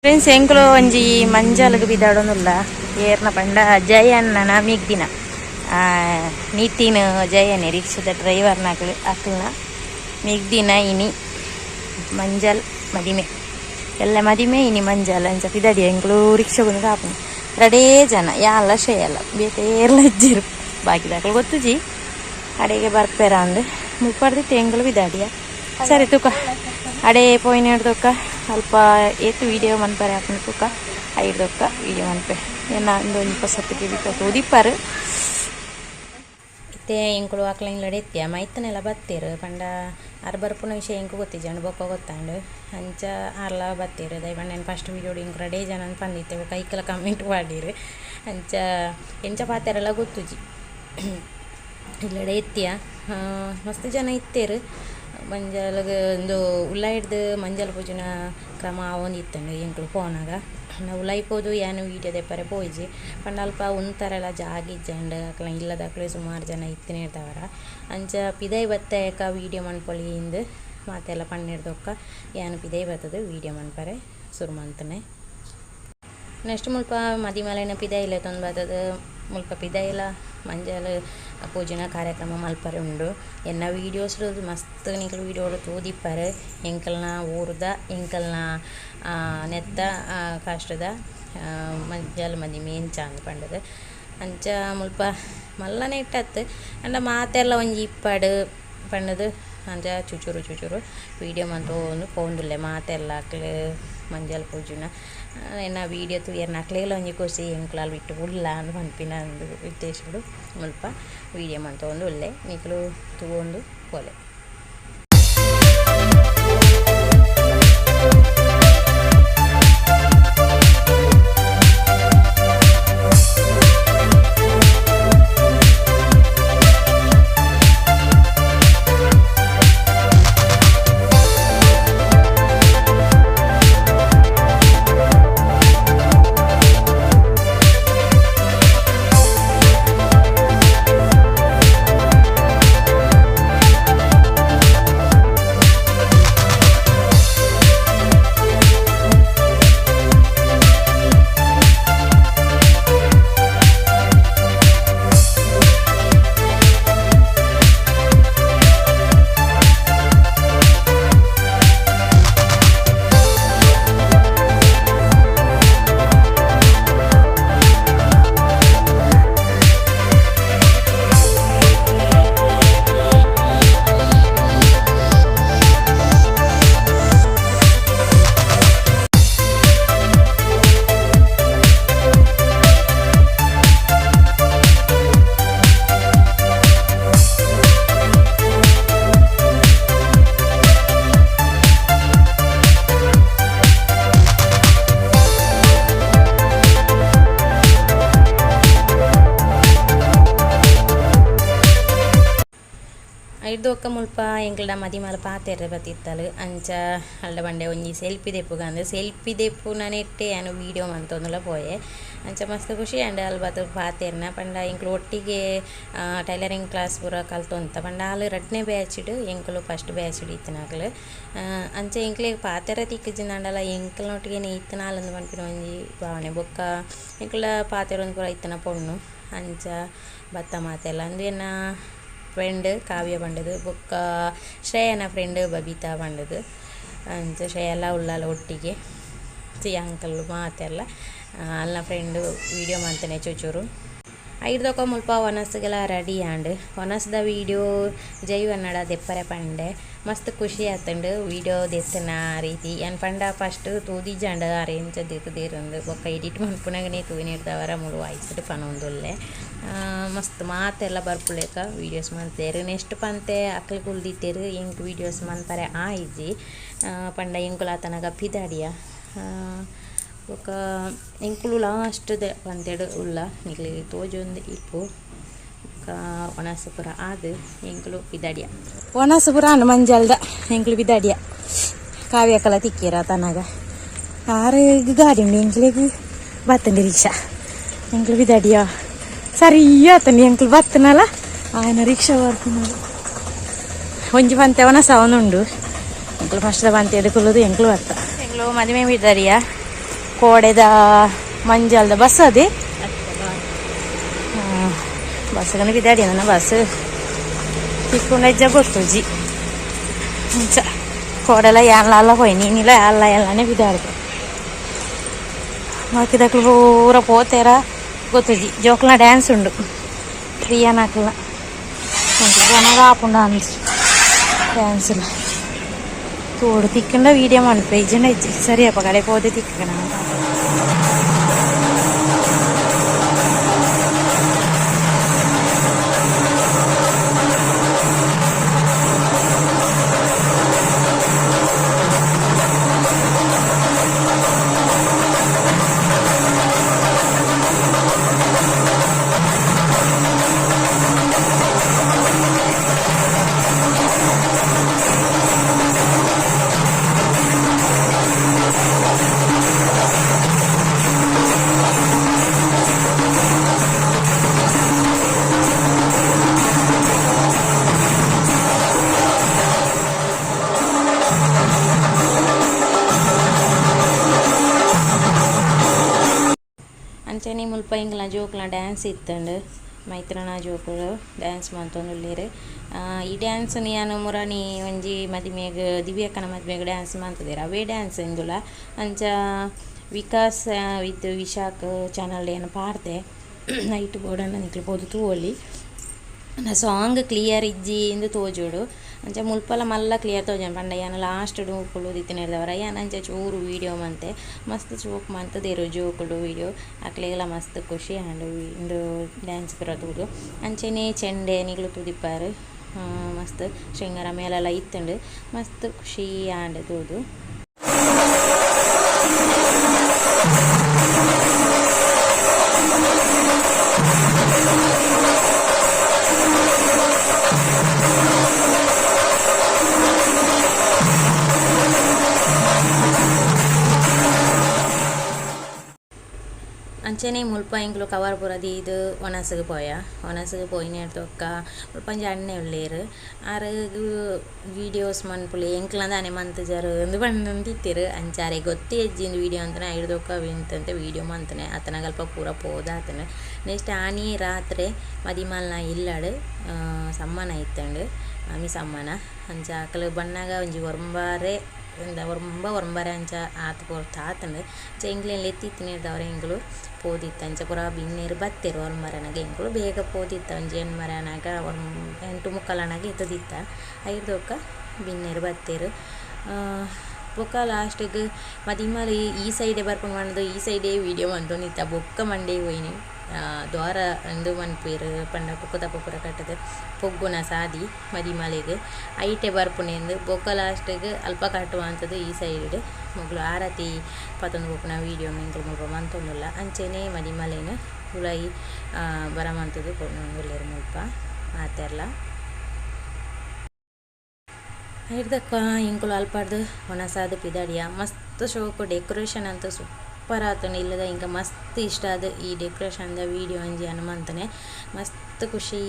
friends ಎಂಕ್ಲು ಒಂಜಿ ಮಂಜಾಲಗ್ ಬಿದಾಡೊಂದುಲ್ಲ ಏರ್ನ ಪಂಡ ಜಯಣ್ಣನ ಮಿಗ್ದಿನ ನಿತಿನ್ ಜಯನೆ ರಿಕ್ಷದ ಡ್ರೈವರ್ನಾಗ್ಲು ಅಕ್ಲ್ನ ಮಿಗ್ದಿನ ಇನಿ ಮಂಜಲ್ ಮದಿಮೆ ಎಲ್ಲ ಮದಿಮೆ ಇನಿ ಮಂಜಲ್ ಅಂಚ ಪಿದಾಡಿ ಎಂಕ್ಲು ರಿಕ್ಷಗೊಂದು ಕಾಪುನು ರಡೇ ಜನ ಯಾಲ್ಲ ಶೇಯಲ್ಲ ಬೇತೇರ್ಲ ಇಜ್ಜಿರು ಬಾಕಿದಾಕ್ಲು ಗೊತ್ತುಜಿ ಅಡೆಗೆ ಬರ್ಪೇರ ಅಂದು ಮುಪ್ಪಡ್ದಿತ್ತು ಎಂಕ್ಲು ಬಿದಾಡಿಯ ಸರಿ ತುಕ ಅಡೆ ಪೋಯಿನ ಹಿಡ್ದೊಕ್ಕ ಅಲ್ಪ ಏತು ವೀಡಿಯೋ ಮನ್ಪರೆ ಹಾಕೊಂಡು ತುಕ ಐಡ್ದೊಕ್ಕ ವೀಡಿಯೋ ಮನ್ಪೆ ಏನ ಒಂದು ಸತ್ತಿಗೆ ಬಿಟ್ಟು ಉದಿಪ್ಪಾರು ಇತ್ತೆ ಎಂಕುಳು ಆಕ್ಲಂಗ್ಲಡೆ ಎತ್ತಿಯ ಮೈತನೆಲ್ಲ ಬತ್ತೇರು ಪಂಡ ಆರು ಬರ್ಪುನ ವಿಷಯ ಎಂಕು ಗೊತ್ತಿಜ್ಜಂಡು ಬೊಕ್ಕ ಗೊತ್ತಾಂಡು ಅಂಚ ಆರ್ಲ ಬತ್ತೇರು ದಯಪಂಡ ನಾನು ಫಸ್ಟ್ ವೀಡಿಯೋ ಇಂಕು ರಡೇ ಜನ ಪಂದಿತ್ತೆ ಕೈಕೆಲ್ಲ ಕಮೆಂಟ್ ಮಾಡಿರು ಅಂಚ ಎಂಚ ಪಾತೆರೆಲ್ಲ ಗೊತ್ತುಜಿ ಇಲ್ಲಡೆ ಎತ್ತಿಯ ಮಸ್ತ್ ಜನ ಇತ್ತೇರು ಮಂಜಾಲಗ ಒಂದು ಉಲ್ಲ ಹಿಡ್ದು ಮಂಜಾಲ ಪೂಜನ ಕ್ರಮ ಅವೊಂದು ಇತ್ತಂಡು ಎಂಕ್ಲು ಪೋನಾಗ ನಾವು ಉಲಾಯ್ಪೋದು ಏನು ವೀಡಿಯೋ ದೆಪ್ಪರೆ ಪೋಯ್ಜಿ ಪಂಡ ಅಲ್ಪ ಉಂತಾರೆಲ್ಲ ಜಾಗಿಜ್ಜಂಡು ಅಕ್ಲ ಇಲ್ಲದಾಕ್ಲೆ ಸುಮಾರು ಜನ ಇತ್ತಿನ ಇರ್ತಾವರ ಅಂಚ ಪಿದೈ ಬತ್ತಾಯಕ ವೀಡಿಯೋ ಮನ್ಪೊಳಿಯಿಂದ ಮಾತೆಲ್ಲ ಪಣ್ಣಿಡ್ದೊಕ್ಕ ಏನು ಪಿದೈ ಬರ್ತದೆ ವೀಡಿಯೋ ಮನ್ಪರೆ ಶುರು ಮಾಡ್ತಾನೆ ನೆಕ್ಸ್ಟ್ ಮುಲ್ಪ ಮದಿಮಲೆನ ಪಿದೈಲೆ ತಂದು ಬರ್ತದೆ ಮುಲ್ಪ ಪಿದೈಲ ಮಂಜಾಲ ಪೂಜನ ಕಾರ್ಯಕ್ರಮ ಮಲ್ಪರೆ ಉಂಡು ಎನ್ನ ವೀಡಿಯೋಸ್ ಮಸ್ತ್ ನಿಕಲ್ ವೀಡಿಯೋಡು ತೂದಿಪ್ಪರೆ ಎಂಕಲ್ನ ಊರ್ದ ಎಂಕಲ್ನ ನೆತ್ತ ಕಾಷ್ಟದ ಮಂಜಾಲ ಮದಿಮೆ ಎಂಚ ಅಂದ್ ಪಂಡದು ಅಂಚ ಮುಲ್ಪ ಮಲ್ಲನೆ ಇಟ್ಟತ್ತು ಅಂಡ ಮಾತೆಲ್ಲ ಒಂಜಿ ಇಪ್ಪಡು ಪಂಡದು ಅಂಚ ಚುಚೂರು ವೀಡಿಯೋ ಮಂತು ಒಂದು ಪೋಂದುಲ್ಲೆ ಮಾತೆಲ್ಲ ಹಾಕ್ಲು ಮಂಜಾಲ ಪೂಜನ ಎನ್ನ ವೀಡಿಯೋ ತೂಯರ್ನ ಹಾಕ್ಲೆಲ್ಲ ಒಂಜಿ ಖುಷಿ ಎಂಕ್ಲಾಲ್ ಬಿಟ್ಟು ಉಲ್ಲ ಅಂದು ಪನ್ಪಿನ ಒಂದು ಉದ್ದೇಶಗಳು ಮುಲ್ಪ ವೀಡಿಯೋ ಮಂತು ಒಂದು ಒಳ್ಳೆ ನಿಕ್ಲು ತೂವೊಂದು ಪೋಲೆ ಐದೊಕ್ಕ ಮುಲ್ಪ ಎಂಕ್ಲಡ ಮದಿಮಲ ಪಾತೆರ್ರೆ ಬತ್ತಿತ್ತಲು ಅಂಚ ಅಲ್ಡ ಬಂಡೆ ಒಂಜಿ ಸೆಲ್ಫಿ ದೆಪ್ಪುಗಂದು ಸೆಲ್ಫಿ ದೆಪ್ಪು ನಾನು ಇಟ್ಟೆ ಏನು ವೀಡಿಯೋ ಮಂತೊಂದುಲ ಪೋಯೆ ಅಂಚ ಮಸ್ತ್ ಖುಷಿ ಅಂಡ್ ಅಲ್ಲಿ ಬತ್ತು ಪಾತೆರ್ನ ಪಂಡ ಎಂಕ್ಲು ಒಟ್ಟಿಗೆ ಟೈಲರಿಂಗ್ ಕ್ಲಾಸ್ ಪೂರ ಕಲ್ತೊಂತ ಪಂಡ ಆಲು ರಡ್ನೆ ಬ್ಯಾಚಿಡು ಎಂಕ್ಲು ಫಸ್ಟ್ ಬ್ಯಾಚಿಡು ಇತ್ತನಾಗ್ಲು ಅಂಚ ಎಂಕ್ಲೆ ಪಾತೆರ ತಿಕ್ಕಿಜಿಂದಾಂಡಲ ಎಂಕ್ಲನೊಟ್ಟಿಗೆ ಇತ್ತನಾಲಂದು ಪನ್ಪಿನ ಒಂಜಿ ಭಾವನೆ ಬೊಕ್ಕ ಎಂಕ್ಲ ಪಾತೆರೊಂದು ಪೂರ ಇತ್ತನ ಪೊಣ್ಣು ಅಂಚ ಬತ್ತ ಮಾತೆಲ್ಲ ಅಂದು ಎನ್ನ ಫ್ರೆಂಡ್ ಕಾವ್ಯ ಪಂಡದು ಬೊಕ್ಕ ಶ್ರೇಯನ ಫ್ರೆಂಡ್ ಬಬಿತಾ ಪಂಡದು ಅಂಚ ಶ್ರೇಯ ಎಲ್ಲ ಉಳ್ಳಾಲ ಒಟ್ಟಿಗೆ ಅಂಕಲ್ ಮಾತೆಲ್ಲ ಅಲ್ಲ ಫ್ರೆಂಡು ವೀಡಿಯೋ ಮಾಡ್ತೇನೆ ಚೂಚೂರು ಐದೊಕ್ಕ ಮುಲ್ಪ ಒನಸ್ಗೆಲ್ಲ ರೆಡಿ ಆಂಡ್ ಒನಸ್ದ ವೀಡಿಯೋ ಜೈ ಕನ್ನಡ ದೆಪ್ಪರೆ ಪಂಡೆ ಮಸ್ತ್ ಖುಷಿ ಆತಂಡು ವೀಡಿಯೋ ದೆತ್ತನ ರೀತಿ ಏನು ಪಂಡ ಫಸ್ಟ್ ತೂದಿಜಂಡ ಅರೇಂಜ್ ದೆತ್ತದೇರಂದು ಬೊಕ್ಕ ಎಡಿಟ್ ಮನ್ಪುನಾಗನೇ ತೂನಿಡ್ದವರ ಮುಳು ವಾಯ್ಸ್ಡ್ ಪನೊಂದುಲ್ಲೆ ಮಸ್ತ್ ಮಾತೆಲ್ಲ ಬರ್ಪುಲೇಕ ವೀಡಿಯೋಸ್ ಮಂತೇರು ನೆಕ್ಸ್ಟ್ ಪಂತೆ ಅಕ್ಲು ಕುಲ್ದಿತ್ತೇರು ಎಂಕ್ ವೀಡಿಯೋಸ್ ಮನ್ಪರೆ ಆಯ್ಜಿ ಪಂಡ ಎಂಕುಲ ತನಗ ಪಿದಾಡಿಯ ఒక ಎಂಕ್ಲು ಲಾಸ್ಟ್ ಪಂತೆಡು ಉಲ್ಲ ನಿಕ್ಲಿ ತೋಜೊಂದು ಇಪ್ಪು ಒಣಸಪುರ ಆದು ಎಂಕ್ಲು ಪಿದಾಡಿಯ ಒಣಸಪುರ ಅನ್ನು ಮಂಜಲ್ದ ಎಂಕ್ಲು ಪಿದಾಡಿಯ ಕಾವ್ಯಕಲ ತಿಕ್ಕಿರ ತನಗ ಆರು ಗಾಡಿ ಉಂಡು ಎಂಕ್ಲಿಗೆ ಬತ್ತಂಡಿ ರಿಕ್ಷಾ ಎಂಕ್ಲು ಪಿದಾಡಿಯ ಸರಿ ಆತಂಡಿ ಎಂಕ್ಲು ಬತ್ತನಲ್ಲ ఆయన ರಿಕ್ಷಾ ಬರ್ತೀನಿ ಒಂಜಿ ಪಂತೆ ಒನಸ ಅವನುಂಡು ಎಂಕ್ಲು ಫಸ್ಟ್ ಪಂತೆ ಎಡುಕೊಳ್ಳೋದು ಎಂಕ್ಲು ಬತ್ತ ಎಂಕ್ಲು ಮದುವೆ ಬಿದ್ದಾರಿಯ ಕೋಡೆದ ಮಂಜಲ್ದ ಬಸ್ ಅದೇ ಬಸ್ಗನ ಬಿದ್ದಾಡಿ ನನ್ನ ಬಸ್ ತಿಕ್ಕೊಂಡು ಹೆಜ್ಜೆ ಗೊತ್ತುಜಿ ಮುಂಚ ಕೋಡೆಲ್ಲ ಎಲ್ಲ ಹೋಯ್ ನೀನಿಲ್ಲ ಎಲ್ಲನೇ ಬಿದ್ದಾಡ್ದು ಬಾಕಿದಕ್ಳು ಪೂರ ಪೋತೇರ ಗೊತ್ತುಜಿ ಜೋಕ್ಲ ಡ್ಯಾನ್ಸ್ ಉಂಡು ಪ್ರಿಯಾ ನಾಕ್ಲ ಜನಗ ಆಪುಂಡ ಅನ್ಸು ಡ್ಯಾನ್ಸ್ಲ ತೋಡು ತಿಕ್ಕಂಡ ವೀಡಿಯೋ ಮನ್ಪೆ ಇಜ್ಜನ ಇಜ್ಜಿ ಸರಿಯಪ್ಪ ಕಡೆ ಪೋದೆ ತಿಕ್ಕಣ ಅಂಚನೆ ಮುಲ್ಪ ಇಂಗ್ಲ ಜೋಕ್ಲ ಡ್ಯಾನ್ಸ್ ಇತ್ತಂಡು ಮೈತ್ರನ ಜೋಕುಲು ಡ್ಯಾನ್ಸ್ ಮಂತೊಂದುಲ್ಲೆರ್ ಈ ಡ್ಯಾನ್ಸ್ ನಾನು ಮುರಾನಿ ಒಂಜಿ ಮದಿಮೆಗ್ ದಿವ್ಯಕ್ಕನ ಮದಿಮೆಗ್ ಡ್ಯಾನ್ಸ್ ಮಂತುದೆರ್ ಅವೇ ಡ್ಯಾನ್ಸ್ ಇಂದುಲ ಅಂಚ ವಿಕಾಸ್ ವಿತ್ ವಿಶಾಖ್ ಚಾನಲ್ ಏನು ಪಾಡ್ದೆ ನೈಟ್ ಬೋರ್ಡನ್ನು ನಿಕ್ಲು ಪೋದು ತೂವೊಲಿ ಸಾಂಗ್ ಕ್ಲಿಯರ್ ಇಜ್ಜಿ ಎಂದು ತೋಜೋಡು ಅಂಚ ಮುಲ್ಪಲ ಮಲ್ಲ ಕ್ಲಿಯರ್ ತೋಜನ್ ಪಂಡ ಯಾನ ಲಾಸ್ಟ್ ಡೂಕುಲು ದಿತ್ತಿನಿರ್ದವರ ಯಾನ ಅಂಚ ಚೂರು ವೀಡಿಯೋ ಮಂತೆ ಮಸ್ತ್ ಚೋಕ್ ಮಂತದೇರು ಜೋಕುಲು ವೀಡಿಯೋ ಅಕ್ಲೆಗೆಲ್ಲ ಮಸ್ತ್ ಖುಷಿ ಆಂಡ್ ಇಂದು ಡ್ಯಾನ್ಸ್ ಪುರ ತೂದು ಅಂಚೆನೆ ಚೆಂಡೆ ನಿಗ್ಲು ತೂದಿಪ್ಪಾರು ಮಸ್ತ್ ಶೃಂಗಾರ ಮೇಲೆಲ್ಲ ಇತ್ತಂಡು ಮಸ್ತ್ ಖುಷಿ ಆಂಡ್ ತೂದು ಅಂಚನೆ ಮುಲ್ಪ ಇಂಗ್ಲು ಕವರ್ ಪುರದಿ ಇದು ಒಣಸಿಗೆ ಪೋಯಿನೇರ್ತೊಕ್ಕ ಮುಲ್ಪಂಜಿ ಅಣ್ಣೆ ಉಳ್ಳೇರು ಆರಗು ವೀಡಿಯೋಸ್ ಮನ್ಪುಲೆ ಎಂಕ್ಲಂದ ಅನೆ ಮಂತಜರು ಒಂದು ಬಂದಿತ್ತಿರು ಅಂಚಾರೆ ಗೊತ್ತೇ ಹೆಜ್ಜಿಂದು ವೀಡಿಯೋ ಅಂತನೆ ಐಡ್ದೊಕ್ಕ ವಿಂತಂತೆ ವೀಡಿಯೋ ಮಂತನೆ ಆತನ ಅಲ್ಪ ಪೂರ ಪೋದ ಆತನ ನೆಕ್ಸ್ಟ್ ಆನಿ ರಾತ್ರಿ ಮದಿಮಲ್ನ ಇಲ್ಲಾಡು ಸಮ್ಮನ ಇತ್ತಂಡು ಆಮಿ ಸಮ್ಮನ ಅಂಚ ಅಕಲು ಬಣ್ಣಗ ಒಂಜಿ ಒರ್ಂಬಾರೆ ಒರ್ಂಬಾರೆ ಅಂಚ ಆತ ಪೋರ್ತ ಆತಂಡು ಅಂಚ ಎಂಗ್ಲೇನು ಎತ್ತಿತ್ತಿನಿರ್ದವ್ರೆ ಎಂಗ್ಲು ಪೋದಿತ್ತ ಅಂಚ ಪೂರ ಬಿನ್ನೇರು ಬತ್ತೆರು ಒರ್ಮರನಾಗ ಎಂಗ್ಲು ಬೇಗ ಪೋದಿತ್ತ ಒಂಜಿ ಎಣ್ಮರನಾಗ 8:45 ಎತ್ತದಿತ್ತ ಐದೊಕ್ಕ ಬಿನ್ನೇರು ಬತ್ತೆರು ಬೊಕ್ಕ ಲಾಸ್ಟಿಗೆ ಮದಿಮಲ್ ಈ ಸೈಡೇ ಬರ್ಕೊಂಡು ಬಂದು ಈ ಸೈಡೇ ವೀಡಿಯೋ ಮಂತೊಂದಿತ್ತ ಬೊಕ್ಕ ಮಂಡೆ ಹೋಯ್ನಿ ದ್ವಾರ ಅಂದು ಮನ್ಪೇರು ಪಂಡ ಕುಕ್ಕುದ ಪುರ ಕಟ್ಟದ ಪೊಗ್ಗುನ ಸಾದಿ ಮದಿಮಲೆಗೆ ಐಟೆ ಬರ್ಪುಣೆಂದು ಬೊಕ್ಕ ಲಾಸ್ಟಿಗೆ ಅಲ್ಪ ಕಟ್ಟುವ ಅಂಥದ್ದು ಈ ಸೈಡ್ ಮೊಗ್ಲು ಆರತಿ ಪತ್ತೊಂದು ಬೊಕ್ಕನ ವೀಡಿಯೋ ಮಿಂಕ್ಲು ಮುಲ್ಪ ಮಂತೊಂದುಲ್ಲ ಅಂಚೆನೆ ಮದಿಮಲೆನ ಹುಳೈ ಬರಮಂತದ್ದು ಕೊಂಡೊಂದುಲ್ಲೆರು ಮುಲ್ಪ ಮಾತೆರ್ಲ ಹಿಡ್ದಕ್ಕ ಇಂಕುಲು ಅಲ್ಪಾಡ್ದು ಒಣಸಾದ ಪಿದಾಡಿಯ ಮಸ್ತ್ ಶೋಕು ಡೆಕೋರೇಷನ್ ಅಂತೂ ಸೂಪರ್ ಆತನು ಇಲ್ಲದ ಇಂಕ ಮಸ್ತ್ ಇಷ್ಟ ಅದು ಈ ಡೆಕೋರೇಷನ್ದ ವೀಡಿಯೋ ಅಂಜಿ ಹನುಮಂತನೇ ಮಸ್ತ್ ಖುಷಿ